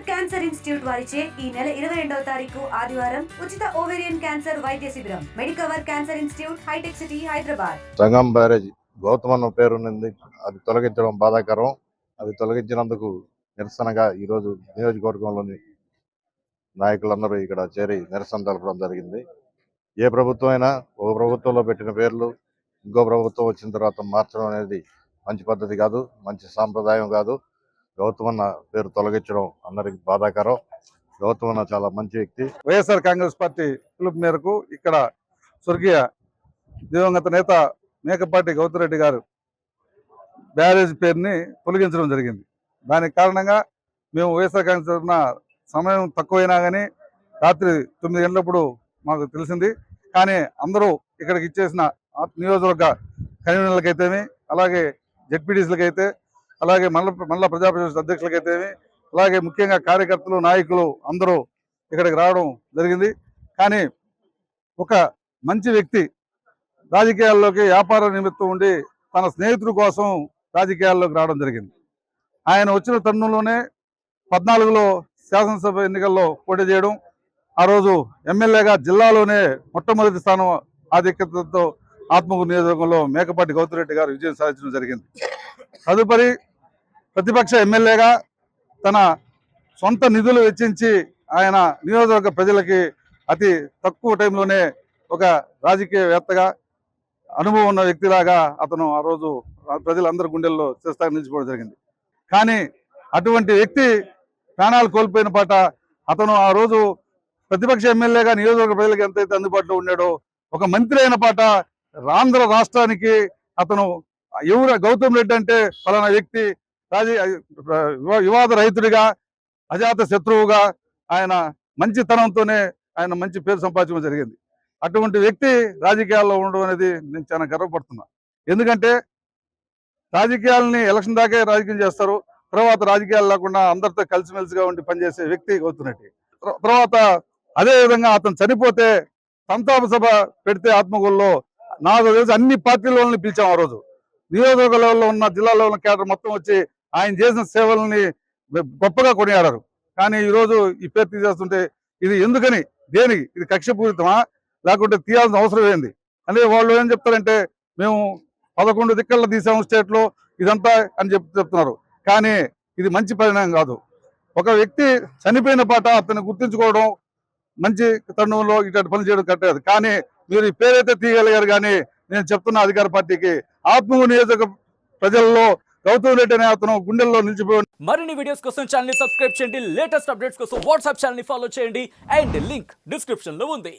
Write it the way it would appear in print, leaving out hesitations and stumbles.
Cancer institute వారిచే ఈ నెల 22వ తారీఖు ఆదివారం ఉచిత ఓవేరియన్ క్యాన్సర్ వైద్య శిబిరం Medicover cancer institute Hitec City Hyderabad. Sangam barrage గౌతమన్న పేరుంది, అది తొలగించడం బాధాకరం. అది తొలగించినందుకు నిరసనగా ఈరోజు నియోజకవర్గంలోని నాయకులందరూ ఇక్కడ చేరి నిరసన తెలపడం జరిగింది. ఏ ప్రభుత్వం అయినా ఒక ప్రభుత్వంలో పెట్టిన పేర్లు ఇంకో ప్రభుత్వం వచ్చిన తర్వాత మార్చడం అనేది మంచి పద్ధతి కాదు, మంచి సాంప్రదాయం కాదు. గౌతమన్న పేరు తొలగించడం అందరికి బాధాకరం. గౌతమన్న చాలా మంచి వ్యక్తి. వైఎస్ఆర్ కాంగ్రెస్ పార్టీ పిలుపు మేరకు ఇక్కడ స్వర్గీయ దివంగత నేత మేకపాటి గౌతరెడ్డి గారు బ్యారేజ్ పేరుని తొలగించడం జరిగింది. దానికి కారణంగా మేము వైఎస్ఆర్ కాంగ్రెస్ తరఫున సమయం తక్కువైనా కానీ రాత్రి 9 గంటలప్పుడు మాకు తెలిసింది. కానీ అందరూ ఇక్కడికి ఇచ్చేసిన నియోజకవర్గ కన్వీనర్లకైతేమి, అలాగే జెడ్పీటీసీలకైతే, అలాగే మండల ప్రజాప్రతినిధి అధ్యక్షులకైతేమి, అలాగే ముఖ్యంగా కార్యకర్తలు, నాయకులు అందరూ ఇక్కడికి రావడం జరిగింది. కానీ ఒక మంచి వ్యక్తి రాజకీయాల్లోకి వ్యాపార నిమిత్తం ఉండి తన స్నేహితుడి కోసం రాజకీయాల్లోకి రావడం జరిగింది. ఆయన వచ్చిన తరుణంలోనే 14లో శాసనసభ ఎన్నికల్లో పోటీ చేయడం, ఆ రోజు ఎమ్మెల్యేగా జిల్లాలోనే మొట్టమొదటి స్థానం ఆధిక్యతతో ఆత్మకూరు నియోజకవర్గంలో మేకపాటి గౌతరెడ్డి గారు విజయం సాధించడం జరిగింది. తదుపరి ప్రతిపక్ష ఎమ్మెల్యేగా తన సొంత నిధులు వెచ్చించి ఆయన నియోజకవర్గ ప్రజలకి అతి తక్కువ టైంలోనే ఒక రాజకీయవేత్తగా అనుభవం ఉన్న వ్యక్తిలాగా అతను ఆ రోజు ప్రజలందరి గుండెల్లో చేస్తాగా నిలిచిపోవడం జరిగింది. కానీ అటువంటి వ్యక్తి ప్రాణాలు కోల్పోయిన పాట అతను ఆ రోజు ప్రతిపక్ష ఎమ్మెల్యేగా నియోజకవర్గ ప్రజలకు ఎంతైతే అందుబాటులో ఉన్నాడో, ఒక మంత్రి అయిన పాట ఆంధ్ర రాష్ట్రానికి అతను ఎవరు గౌతమ్ రెడ్డి అంటే ఫలానా వ్యక్తి వివాద రహితుడిగా, అజాత శత్రువుగా ఆయన మంచితనంతోనే ఆయన మంచి పేరు సంపాదించడం జరిగింది. అటువంటి వ్యక్తి రాజకీయాల్లో ఉండడం అనేది నేను చాలా గర్వపడుతున్నా. ఎందుకంటే రాజకీయాలని ఎలక్షన్ దాకే రాజకీయం చేస్తారు, తర్వాత రాజకీయాలు లేకుండా అందరితో కలిసిమెలిసిగా ఉండి పనిచేసే వ్యక్తి గౌతమ్ రెడ్డి. తర్వాత అదేవిధంగా అతను చనిపోతే సంతాప సభ పెడితే ఆత్మకూరులో నాకు తెలిసి అన్ని పార్టీల పిలిచాం. ఆ రోజు నియోజకవర్గ లెవెల్లో ఉన్న జిల్లాలో ఉన్న కేడర్ మొత్తం వచ్చి ఆయన చేసిన సేవలని గొప్పగా కొనియాడారు. కానీ ఈరోజు ఈ పేరు తీసేస్తుంటే ఇది ఎందుకని, దేనికి, ఇది కక్షపూరితమా లేకుంటే తీయాల్సిన అవసరం ఏంది అంటే వాళ్ళు ఏం చెప్తారంటే మేము 11 దిక్కల్లో తీసాము స్టేట్లో ఇదంతా అని చెప్తున్నారు. కానీ ఇది మంచి పరిణామం కాదు. ఒక వ్యక్తి చనిపోయిన పాట అతన్ని గుర్తించుకోవడం మంచి తరుణంలో ఇటువంటి పని చేయడం కట్టేది. కానీ మీరు ఈ పేరైతే తీయగలిగారు. కానీ నేను చెప్తున్న అధికార పార్టీకి ఆత్మకూరు నియోజక ప్రజల్లో గౌతమ్ రెడ్డి అనే అతను గుండెల్లో నిలిచిపోయి. మరిన్ని వీడియోస్ కోసం ఛానల్ ని సబ్స్క్రైబ్ చేయండి, లేటెస్ట్ అప్డేట్స్ కోసం వాట్సాప్ ఛానల్ ని ఫాలో చేయండి అండ్ లింక్ డిస్క్రిప్షన్ లో ఉంది.